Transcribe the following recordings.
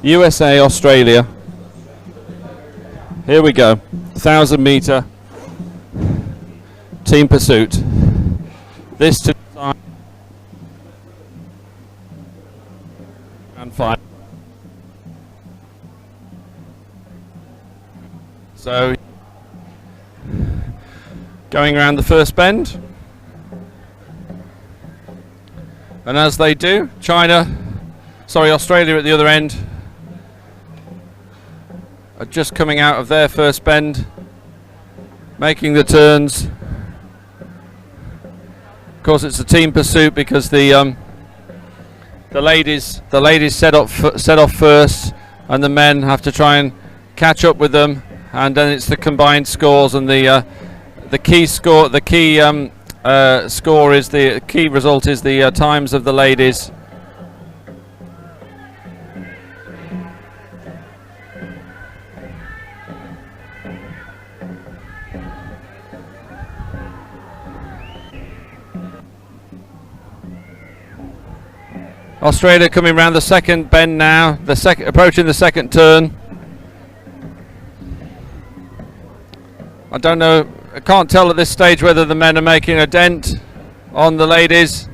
USA, Australia. Here we go. 1,000 meter team pursuit. This to and 5. So going around the first bend, and as they do, Australia at the other end are just coming out of their first bend, making the turns. Of course, it's a team pursuit because the ladies set off first, and the men have to try and catch up with them, and then it's the combined scores, and the key result is the times of the ladies. Australia coming round the second bend now, approaching the second turn. I don't know, I can't tell at this stage whether the men are making a dent on the ladies,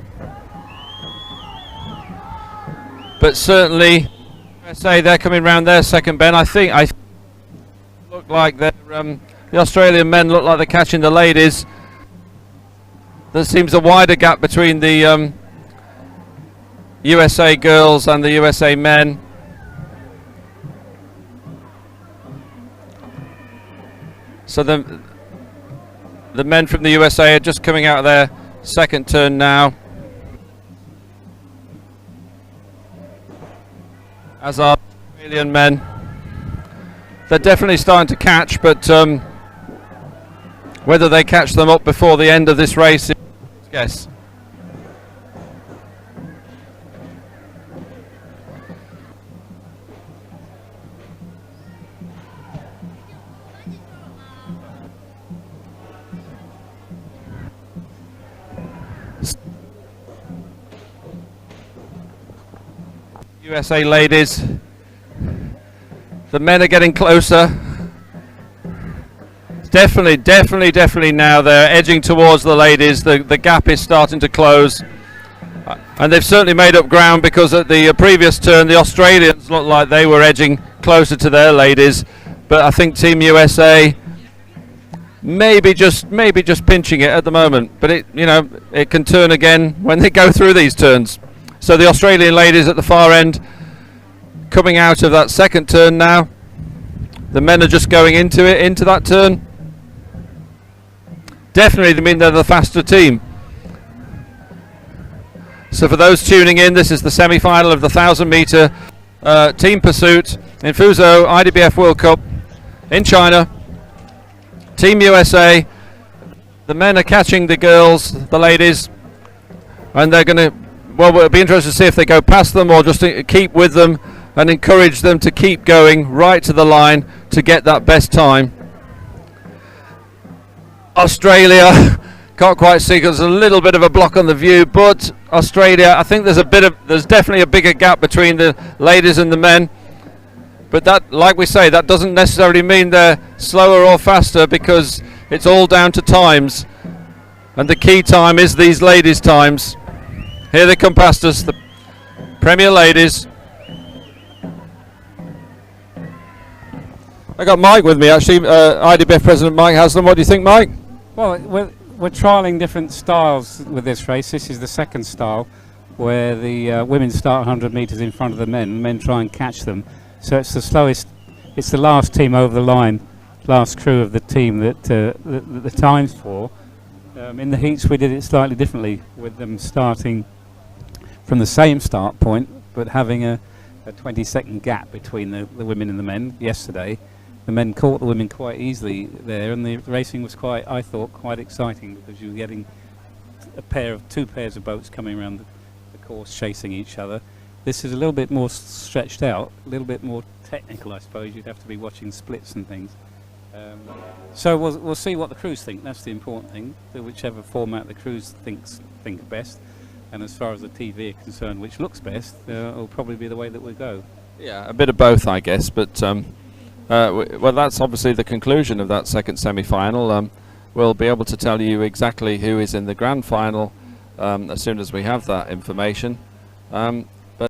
but certainly they're coming round their second bend. I look like the Australian men look like they're catching the ladies. There seems a wider gap between the USA girls and the USA men. So the men from the USA are just coming out of their second turn now, as are Australian men. They're definitely starting to catch, but whether they catch them up before the end of this race is a guess. USA ladies, the men are getting closer. Definitely now they're edging towards the ladies. The gap is starting to close, and they've certainly made up ground, because at the previous turn the Australians looked like they were edging closer to their ladies, but I think Team USA maybe just pinching it at the moment, but it can turn again when they go through these turns. So the Australian ladies at the far end coming out of that second turn now. The men are just going into that turn. Definitely, they're the faster team. So for those tuning in, this is the semi-final of the 1,000 meter team pursuit in Fuzhou IDBF World Cup in China. Team USA, the men are catching the girls, the ladies, and they're going to, well, it'll be interesting to see if they go past them or just keep with them and encourage them to keep going right to the line to get that best time. Australia can't quite see because there's a little bit of a block on the view, but Australia, I think there's definitely a bigger gap between the ladies and the men. But that, like we say, that doesn't necessarily mean they're slower or faster, because it's all down to times, and the key time is these ladies' times. Here they come past us, the Premier ladies. I got Mike with me actually, IDBF President Mike Haslam. What do you think, Mike? Well, we're trialling different styles with this race. This is the second style, where the women start 100 metres in front of the men try and catch them. So it's the slowest, it's the last team over the line, last crew of the team that the time's for. In the heats we did it slightly differently, with them starting from the same start point, but having a 20-second gap between the women and the men. Yesterday, the men caught the women quite easily there, and the racing was I thought, quite exciting, because you were getting two pairs of boats coming around the course, chasing each other. This is a little bit more stretched out, a little bit more technical, I suppose. You'd have to be watching splits and things. So we'll see what the crews think. That's the important thing. Whichever format the crews think best, and as far as the TV is concerned, which looks best, will probably be the way that we go. Yeah, a bit of both, I guess. But well, that's obviously the conclusion of that second semi-final. We'll be able to tell you exactly who is in the grand final as soon as we have that information.